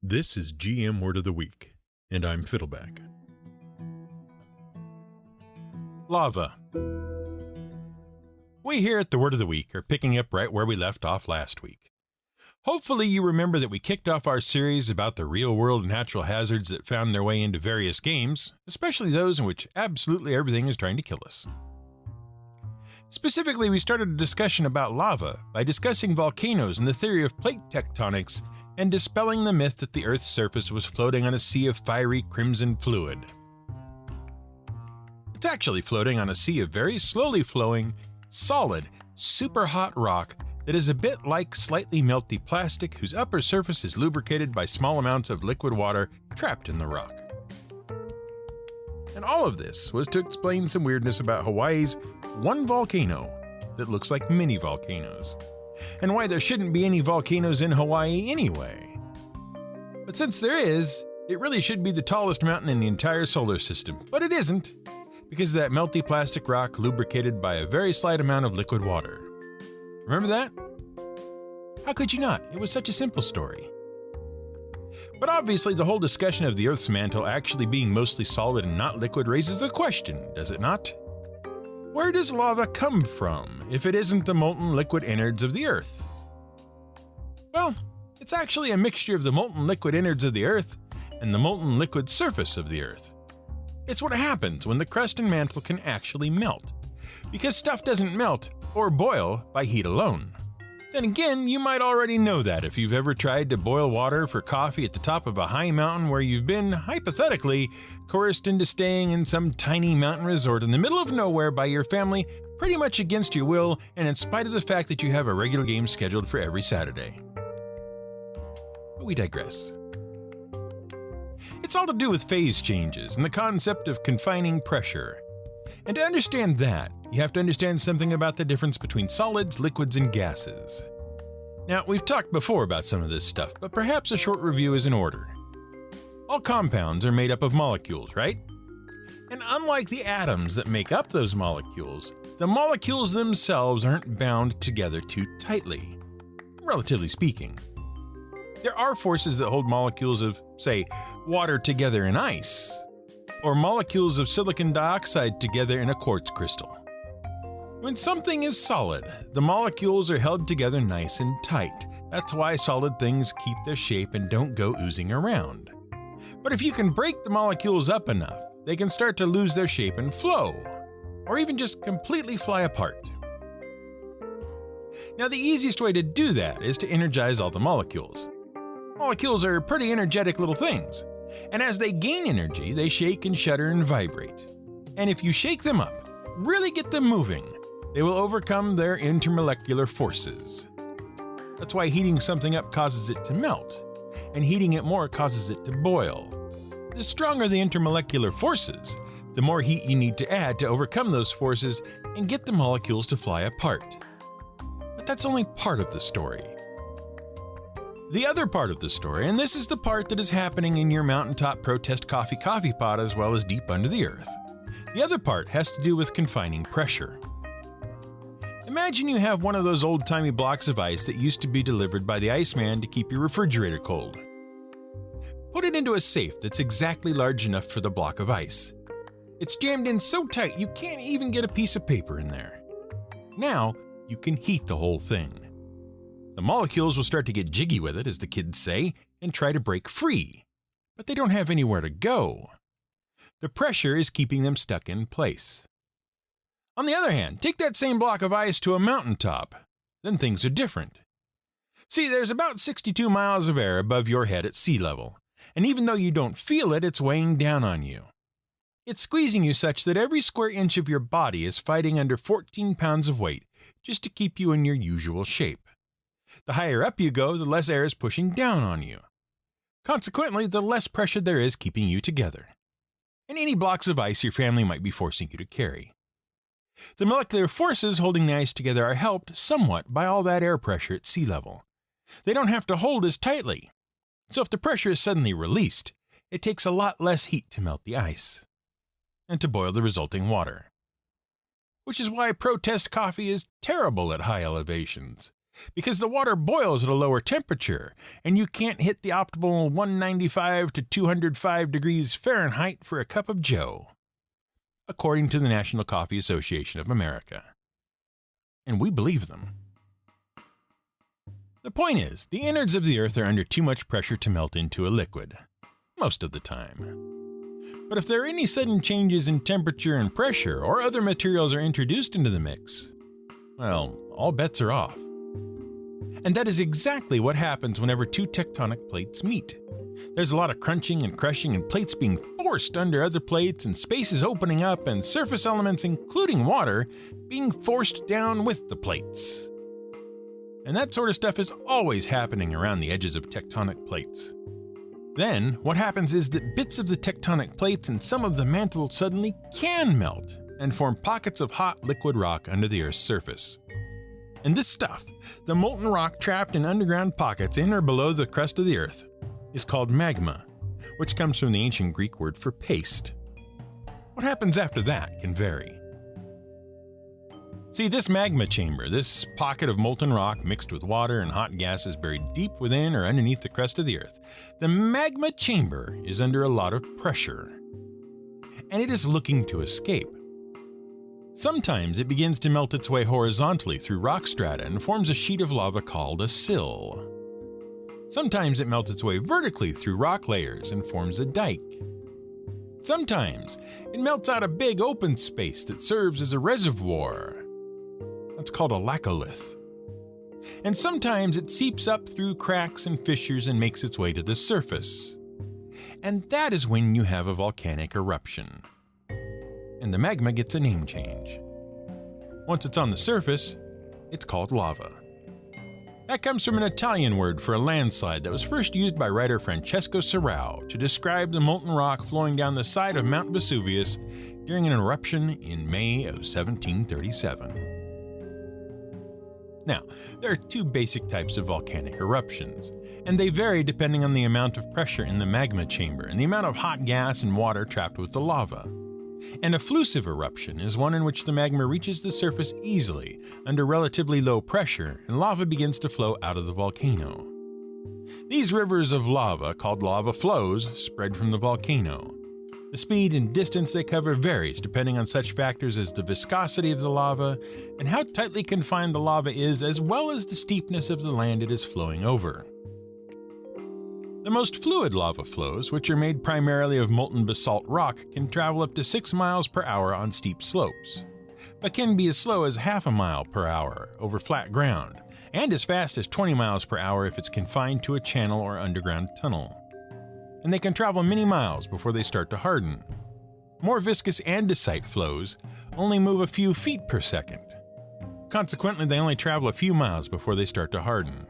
This is GM Word of the Week, and I'm Fiddleback. Lava. We here at the Word of the Week are picking up right where we left off last week. Hopefully you remember that we kicked off our series about the real-world natural hazards that found their way into various games, especially those in which absolutely everything is trying to kill us. Specifically, we started a discussion about lava by discussing volcanoes and the theory of plate tectonics and dispelling the myth that the Earth's surface was floating on a sea of fiery crimson fluid. It's actually floating on a sea of very slowly flowing, solid, super hot rock that is a bit like slightly melty plastic whose upper surface is lubricated by small amounts of liquid water trapped in the rock. And all of this was to explain some weirdness about Hawaii's one volcano that looks like mini volcanoes, and why there shouldn't be any volcanoes in Hawaii anyway. But since there is, it really should be the tallest mountain in the entire solar system, but it isn't, because of that melty plastic rock lubricated by a very slight amount of liquid water. Remember that? How could you not? It was such a simple story. But obviously the whole discussion of the Earth's mantle actually being mostly solid and not liquid raises a question, does it not? Where does lava come from if it isn't the molten liquid innards of the Earth? Well, it's actually a mixture of the molten liquid innards of the Earth and the molten liquid surface of the Earth. It's what happens when the crust and mantle can actually melt, because stuff doesn't melt or boil by heat alone. Then again, you might already know that if you've ever tried to boil water for coffee at the top of a high mountain where you've been, hypothetically, coerced into staying in some tiny mountain resort in the middle of nowhere by your family, pretty much against your will and in spite of the fact that you have a regular game scheduled for every Saturday. But we digress. It's all to do with phase changes and the concept of confining pressure. And to understand that, you have to understand something about the difference between solids, liquids, and gases. Now, we've talked before about some of this stuff, but perhaps a short review is in order. All compounds are made up of molecules, right? And unlike the atoms that make up those molecules, the molecules themselves aren't bound together too tightly, relatively speaking. There are forces that hold molecules of, say, water together in ice, or molecules of silicon dioxide together in a quartz crystal. When something is solid, the molecules are held together nice and tight. That's why solid things keep their shape and don't go oozing around. But if you can break the molecules up enough, they can start to lose their shape and flow, or even just completely fly apart. Now, the easiest way to do that is to energize all the molecules. Molecules are pretty energetic little things, and as they gain energy, they shake and shudder and vibrate. And if you shake them up, really get them moving, they will overcome their intermolecular forces. That's why heating something up causes it to melt, and heating it more causes it to boil. The stronger the intermolecular forces, the more heat you need to add to overcome those forces and get the molecules to fly apart. But that's only part of the story. The other part of the story, and this is the part that is happening in your mountaintop protest coffee pot as well as deep under the earth. The other part has to do with confining pressure. Imagine you have one of those old-timey blocks of ice that used to be delivered by the Iceman to keep your refrigerator cold. Put it into a safe that's exactly large enough for the block of ice. It's jammed in so tight you can't even get a piece of paper in there. Now, you can heat the whole thing. The molecules will start to get jiggy with it, as the kids say, and try to break free. But they don't have anywhere to go. The pressure is keeping them stuck in place. On the other hand, take that same block of ice to a mountaintop. Then things are different. See, there's about 62 miles of air above your head at sea level, and even though you don't feel it, it's weighing down on you. It's squeezing you such that every square inch of your body is fighting under 14 pounds of weight just to keep you in your usual shape. The higher up you go, the less air is pushing down on you. Consequently, the less pressure there is keeping you together. And any blocks of ice your family might be forcing you to carry. The molecular forces holding the ice together are helped somewhat by all that air pressure at sea level. They don't have to hold as tightly. So if the pressure is suddenly released, it takes a lot less heat to melt the ice and to boil the resulting water. Which is why protest coffee is terrible at high elevations. because the water boils at a lower temperature, and you can't hit the optimal 195 to 205 degrees Fahrenheit for a cup of joe, according to the National Coffee Association of America. And we believe them. The point is, the innards of the Earth are under too much pressure to melt into a liquid, most of the time. But if there are any sudden changes in temperature and pressure, or other materials are introduced into the mix, well, all bets are off. And that is exactly what happens whenever two tectonic plates meet. There's a lot of crunching and crushing and plates being forced under other plates and spaces opening up and surface elements, including water, being forced down with the plates. And that sort of stuff is always happening around the edges of tectonic plates. Then, what happens is that bits of the tectonic plates and some of the mantle suddenly can melt and form pockets of hot liquid rock under the Earth's surface. And this stuff, the molten rock trapped in underground pockets in or below the crust of the Earth, is called magma, which comes from the ancient Greek word for paste. What happens after that can vary. See, this magma chamber, this pocket of molten rock mixed with water and hot gases buried deep within or underneath the crust of the Earth, the magma chamber is under a lot of pressure, and it is looking to escape. Sometimes it begins to melt its way horizontally through rock strata and forms a sheet of lava called a sill. Sometimes it melts its way vertically through rock layers and forms a dike. Sometimes it melts out a big open space that serves as a reservoir. That's called a laccolith. And sometimes it seeps up through cracks and fissures and makes its way to the surface. And that is when you have a volcanic eruption. And the magma gets a name change. Once it's on the surface, it's called lava. That comes from an Italian word for a landslide that was first used by writer Francesco Serrao to describe the molten rock flowing down the side of Mount Vesuvius during an eruption in May of 1737. Now, there are two basic types of volcanic eruptions, and they vary depending on the amount of pressure in the magma chamber and the amount of hot gas and water trapped with the lava. An efflusive eruption is one in which the magma reaches the surface easily under relatively low pressure and lava begins to flow out of the volcano. These rivers of lava, called lava flows, spread from the volcano. The speed and distance they cover varies depending on such factors as the viscosity of the lava and how tightly confined the lava is, as well as the steepness of the land it is flowing over. The most fluid lava flows, which are made primarily of molten basalt rock, can travel up to 6 miles per hour on steep slopes, but can be as slow as half a mile per hour over flat ground, and as fast as 20 miles per hour if it's confined to a channel or underground tunnel. And they can travel many miles before they start to harden. More viscous andesite flows only move a few feet per second. Consequently, they only travel a few miles before they start to harden.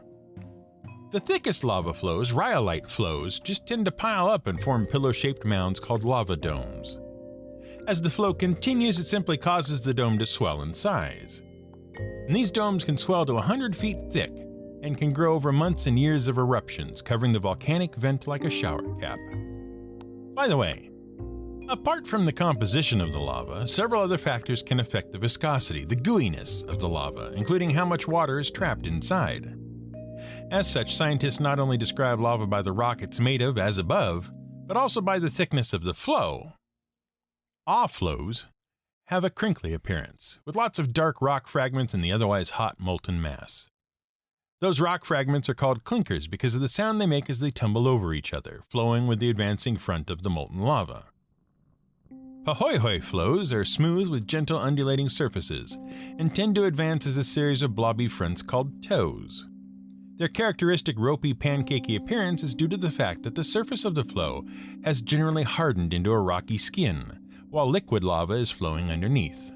The thickest lava flows, rhyolite flows, just tend to pile up and form pillow-shaped mounds called lava domes. As the flow continues, it simply causes the dome to swell in size. And these domes can swell to 100 feet thick and can grow over months and years of eruptions, covering the volcanic vent like a shower cap. By the way, apart from the composition of the lava, several other factors can affect the viscosity, the gooiness of the lava, including how much water is trapped inside. As such, scientists not only describe lava by the rock it's made of, as above, but also by the thickness of the flow. All flows have a crinkly appearance, with lots of dark rock fragments in the otherwise hot molten mass. Those rock fragments are called clinkers because of the sound they make as they tumble over each other, flowing with the advancing front of the molten lava. Pahoehoe flows are smooth with gentle undulating surfaces and tend to advance as a series of blobby fronts called toes. Their characteristic ropey, pancakey appearance is due to the fact that the surface of the flow has generally hardened into a rocky skin, while liquid lava is flowing underneath.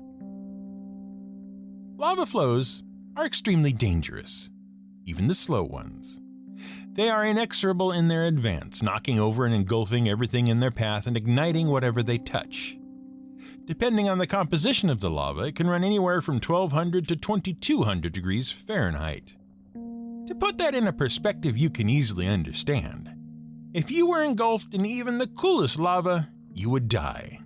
Lava flows are extremely dangerous, even the slow ones. They are inexorable in their advance, knocking over and engulfing everything in their path and igniting whatever they touch. Depending on the composition of the lava, it can run anywhere from 1200 to 2200 degrees Fahrenheit. To put that in a perspective you can easily understand, if you were engulfed in even the coolest lava, you would die.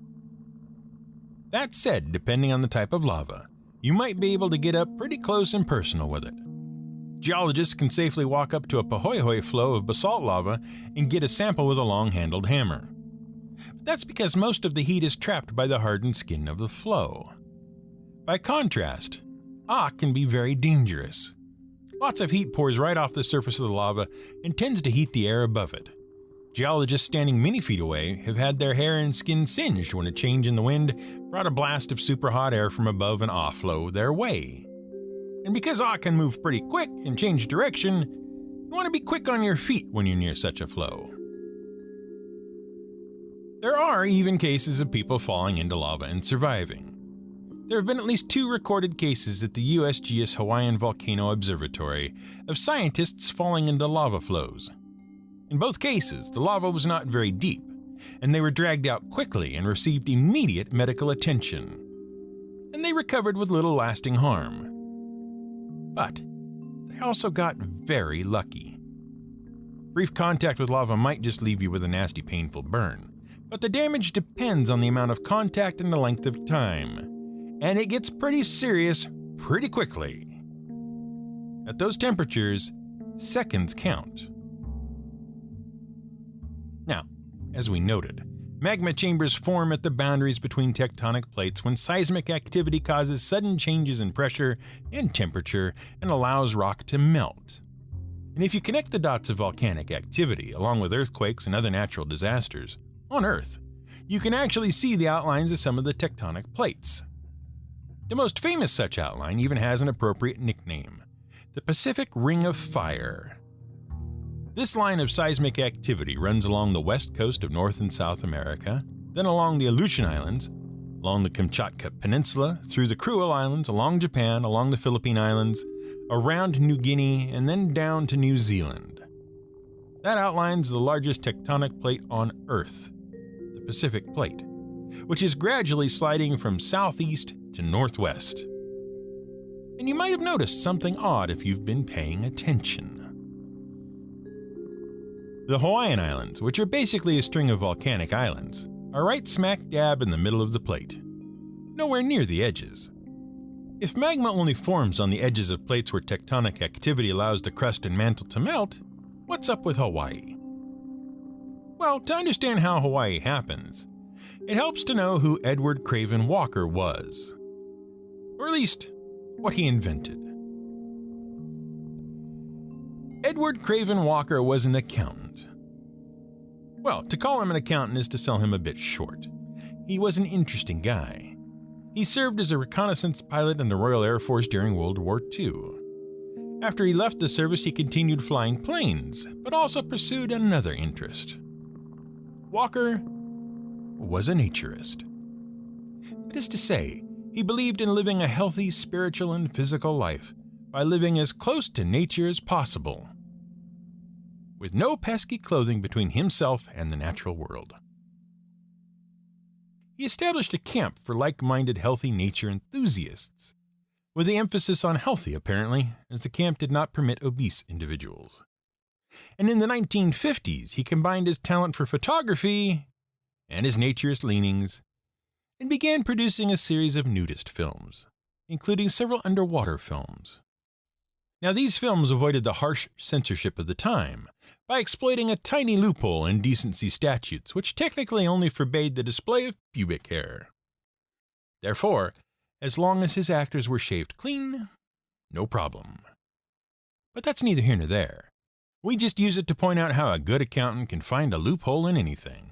That said, depending on the type of lava, you might be able to get up pretty close and personal with it. Geologists can safely walk up to a Pahoehoe flow of basalt lava and get a sample with a long-handled hammer. But that's because most of the heat is trapped by the hardened skin of the flow. By contrast, can be very dangerous. Lots of heat pours right off the surface of the lava and tends to heat the air above it. Geologists standing many feet away have had their hair and skin singed when a change in the wind brought a blast of super hot air from above an flow their way. And because can move pretty quick and change direction, you want to be quick on your feet when you're near such a flow. There are even cases of people falling into lava and surviving. There have been at least 2 recorded cases at the USGS Hawaiian Volcano Observatory of scientists falling into lava flows. In both cases, the lava was not very deep, and they were dragged out quickly and received immediate medical attention. And they recovered with little lasting harm. But they also got very lucky. Brief contact with lava might just leave you with a nasty, painful burn, but the damage depends on the amount of contact and the length of time, and it gets pretty serious pretty quickly. At those temperatures, seconds count. Now, as we noted, magma chambers form at the boundaries between tectonic plates when seismic activity causes sudden changes in pressure and temperature and allows rock to melt. And if you connect the dots of volcanic activity, along with earthquakes and other natural disasters, on Earth, you can actually see the outlines of some of the tectonic plates. The most famous such outline even has an appropriate nickname: the Pacific Ring of Fire. This line of seismic activity runs along the west coast of North and South America, then along the Aleutian Islands, along the Kamchatka Peninsula, through the Kuril Islands, along Japan, along the Philippine Islands, around New Guinea, and then down to New Zealand. That outlines the largest tectonic plate on Earth, the Pacific Plate, which is gradually sliding from southeast to northwest. And you might have noticed something odd if you've been paying attention. The Hawaiian Islands, which are basically a string of volcanic islands, are right smack dab in the middle of the plate, nowhere near the edges. If magma only forms on the edges of plates where tectonic activity allows the crust and mantle to melt, what's up with Hawaii? Well, to understand how Hawaii happens, it helps to know who Edward Craven Walker was, or at least what he invented. Edward Craven Walker was an accountant. Well, to call him an accountant is to sell him a bit short. He was an interesting guy. He served as a reconnaissance pilot in the Royal Air Force during World War II. After he left the service, he continued flying planes, but also pursued another interest. Walker was a naturist. That is to say, he believed in living a healthy spiritual and physical life by living as close to nature as possible, with no pesky clothing between himself and the natural world. He established a camp for like-minded healthy nature enthusiasts, with the emphasis on healthy apparently, as the camp did not permit obese individuals. And in the 1950s, he combined his talent for photography and his naturist leanings, and began producing a series of nudist films, including several underwater films. Now, these films avoided the harsh censorship of the time by exploiting a tiny loophole in decency statutes, which technically only forbade the display of pubic hair. Therefore, as long as his actors were shaved clean, no problem. But that's neither here nor there. We just use it to point out how a good accountant can find a loophole in anything.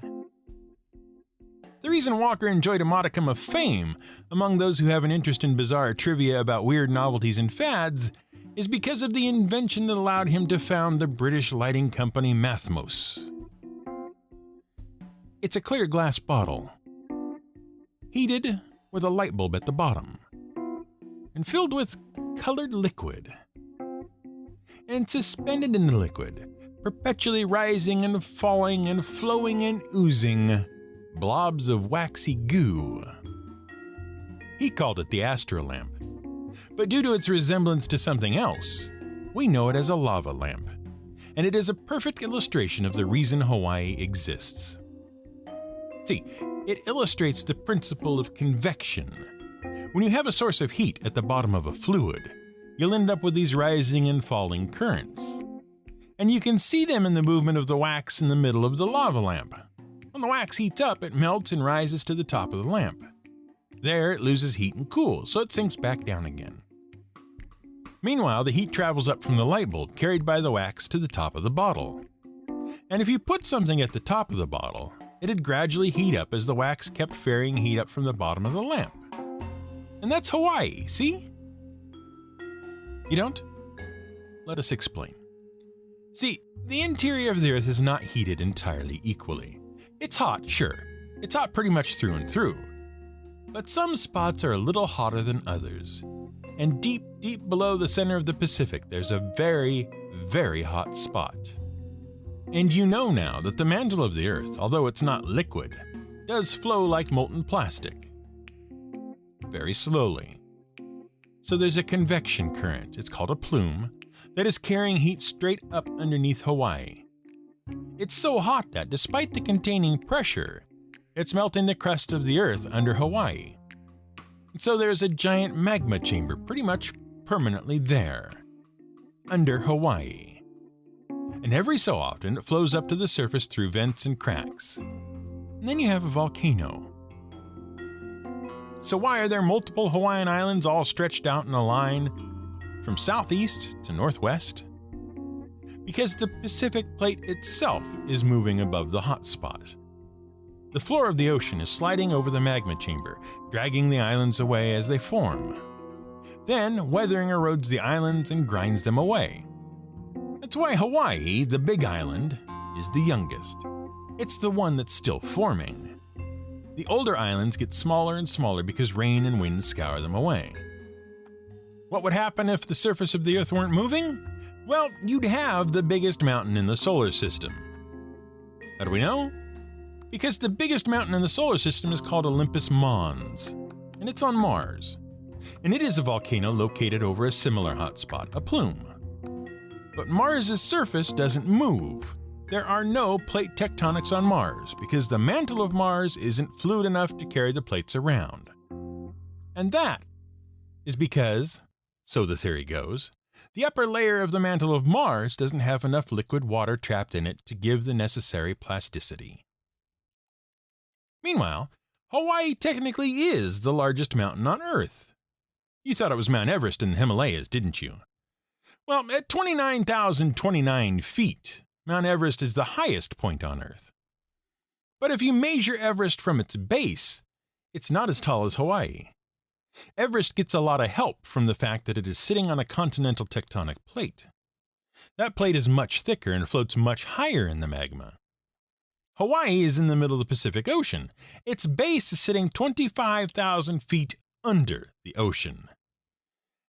The reason Walker enjoyed a modicum of fame among those who have an interest in bizarre trivia about weird novelties and fads is because of the invention that allowed him to found the British lighting company Mathmos. It's a clear glass bottle, heated with a light bulb at the bottom, and filled with colored liquid. And suspended in the liquid, perpetually rising and falling and flowing and oozing, blobs of waxy goo. He called it the astrolamp, but due to its resemblance to something else, we know it as a lava lamp, and it is a perfect illustration of the reason Hawaii exists. See, it illustrates the principle of convection. When you have a source of heat at the bottom of a fluid, you'll end up with these rising and falling currents. And you can see them in the movement of the wax in the middle of the lava lamp. When the wax heats up, it melts and rises to the top of the lamp. There, it loses heat and cools, so it sinks back down again. Meanwhile, the heat travels up from the light bulb, carried by the wax to the top of the bottle. And if you put something at the top of the bottle, it'd gradually heat up as the wax kept ferrying heat up from the bottom of the lamp. And that's Hawaii, see? You don't? Let us explain. See, the interior of the Earth is not heated entirely equally. It's hot, sure. It's hot pretty much through and through. But some spots are a little hotter than others. And deep, deep below the center of the Pacific, there's a very, very hot spot. And you know now that the mantle of the Earth, although it's not liquid, does flow like molten plastic. Very slowly. So there's a convection current, it's called a plume, that is carrying heat straight up underneath Hawaii. It's so hot that, despite the containing pressure, it's melting the crust of the Earth under Hawaii. And so there's a giant magma chamber pretty much permanently there, under Hawaii. And every so often it flows up to the surface through vents and cracks. And then you have a volcano. So why are there multiple Hawaiian islands all stretched out in a line from southeast to northwest? Because the Pacific plate itself is moving above the hot spot. The floor of the ocean is sliding over the magma chamber, dragging the islands away as they form. Then weathering erodes the islands and grinds them away. That's why Hawaii, the big island, is the youngest. It's the one that's still forming. The older islands get smaller and smaller because rain and wind scour them away. What would happen if the surface of the Earth weren't moving? Well, you'd have the biggest mountain in the solar system. How do we know? Because the biggest mountain in the solar system is called Olympus Mons, and it's on Mars. And it is a volcano located over a similar hotspot, a plume. But Mars's surface doesn't move. There are no plate tectonics on Mars because the mantle of Mars isn't fluid enough to carry the plates around. And that is because, so the theory goes, the upper layer of the mantle of Mars doesn't have enough liquid water trapped in it to give the necessary plasticity. Meanwhile, Hawaii technically is the largest mountain on Earth. You thought it was Mount Everest in the Himalayas, didn't you? Well, at 29,029 feet, Mount Everest is the highest point on Earth. But if you measure Everest from its base, it's not as tall as Hawaii. Everest gets a lot of help from the fact that it is sitting on a continental tectonic plate. That plate is much thicker and floats much higher in the magma. Hawaii is in the middle of the Pacific Ocean. Its base is sitting 25,000 feet under the ocean.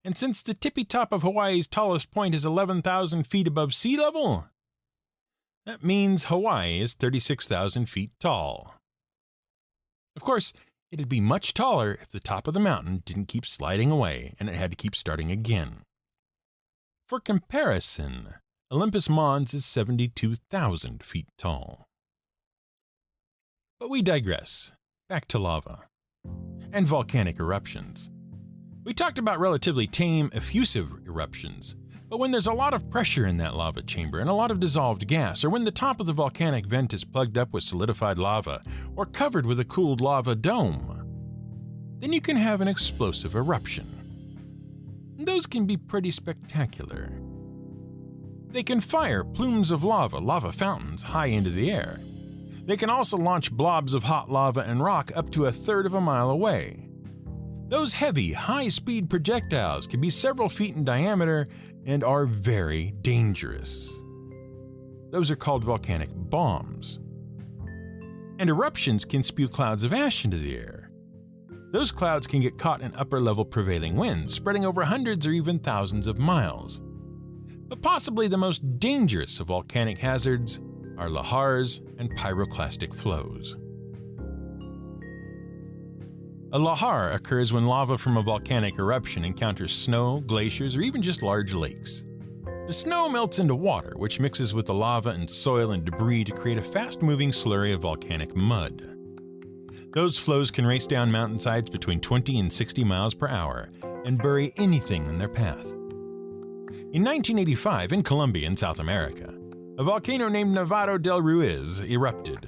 And since the tippy top of Hawaii's tallest point is 11,000 feet above sea level, that means Hawaii is 36,000 feet tall. Of course, it'd be much taller if the top of the mountain didn't keep sliding away and it had to keep starting again. For comparison, Olympus Mons is 72,000 feet tall. But we digress. Back to lava. And volcanic eruptions. We talked about relatively tame, effusive eruptions, but when there's a lot of pressure in that lava chamber and a lot of dissolved gas, or when the top of the volcanic vent is plugged up with solidified lava or covered with a cooled lava dome, then you can have an explosive eruption. And those can be pretty spectacular. They can fire plumes of lava fountains, high into the air. They can also launch blobs of hot lava and rock up to a third of a mile away. Those heavy, high-speed projectiles can be several feet in diameter and are very dangerous. Those are called volcanic bombs. And eruptions can spew clouds of ash into the air. Those clouds can get caught in upper-level prevailing winds, spreading over hundreds or even thousands of miles. But possibly the most dangerous of volcanic hazards are lahars and pyroclastic flows. A lahar occurs when lava from a volcanic eruption encounters snow, glaciers, or even just large lakes. The snow melts into water, which mixes with the lava and soil and debris to create a fast-moving slurry of volcanic mud. Those flows can race down mountainsides between 20 and 60 miles per hour and bury anything in their path. In 1985, in Colombia in South America, a volcano named Nevado del Ruiz erupted.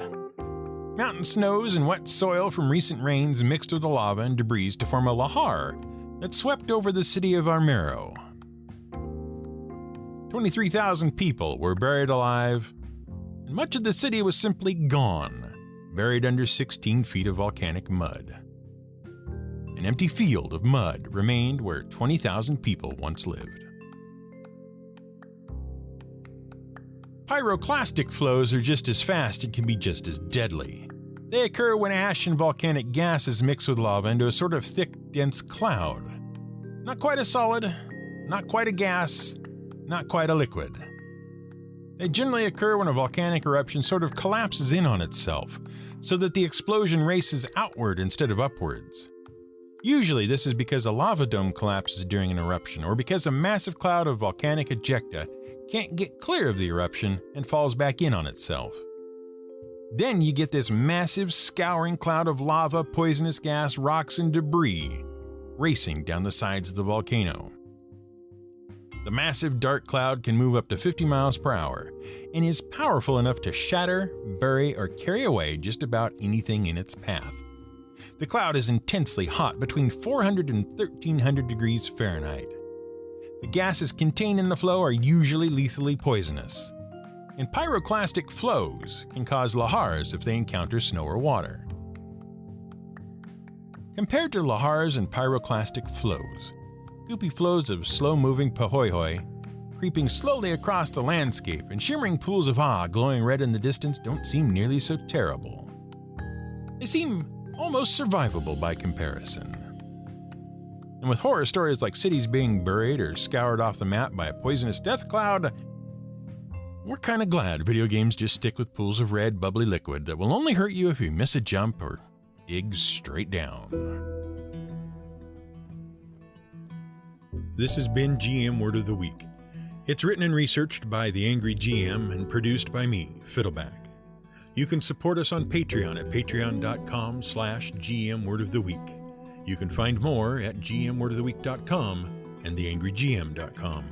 Mountain snows and wet soil from recent rains mixed with the lava and debris to form a lahar that swept over the city of Armero. 23,000 people were buried alive, and much of the city was simply gone, buried under 16 feet of volcanic mud. An empty field of mud remained where 20,000 people once lived. Pyroclastic flows are just as fast and can be just as deadly. They occur when ash and volcanic gases mix with lava into a sort of thick, dense cloud. Not quite a solid, not quite a gas, not quite a liquid. They generally occur when a volcanic eruption sort of collapses in on itself, so that the explosion races outward instead of upwards. Usually this is because a lava dome collapses during an eruption, or because a massive cloud of volcanic ejecta can't get clear of the eruption and falls back in on itself. Then you get this massive scouring cloud of lava, poisonous gas, rocks, and debris racing down the sides of the volcano. The massive dark cloud can move up to 50 miles per hour and is powerful enough to shatter, bury, or carry away just about anything in its path. The cloud is intensely hot, between 400 and 1300 degrees Fahrenheit. The gases contained in the flow are usually lethally poisonous. And pyroclastic flows can cause lahars if they encounter snow or water. Compared to lahars and pyroclastic flows, goopy flows of slow-moving pahoehoe, creeping slowly across the landscape, and shimmering pools of glowing red in the distance don't seem nearly so terrible. They seem almost survivable by comparison. And with horror stories like cities being buried or scoured off the map by a poisonous death cloud, we're kinda glad video games just stick with pools of red, bubbly liquid that will only hurt you if you miss a jump or dig straight down. This has been GM Word of the Week. It's written and researched by The Angry GM and produced by me, Fiddleback. You can support us on Patreon at patreon.com/GM Word of the Week. You can find more at gmwordoftheweek.com and theangrygm.com.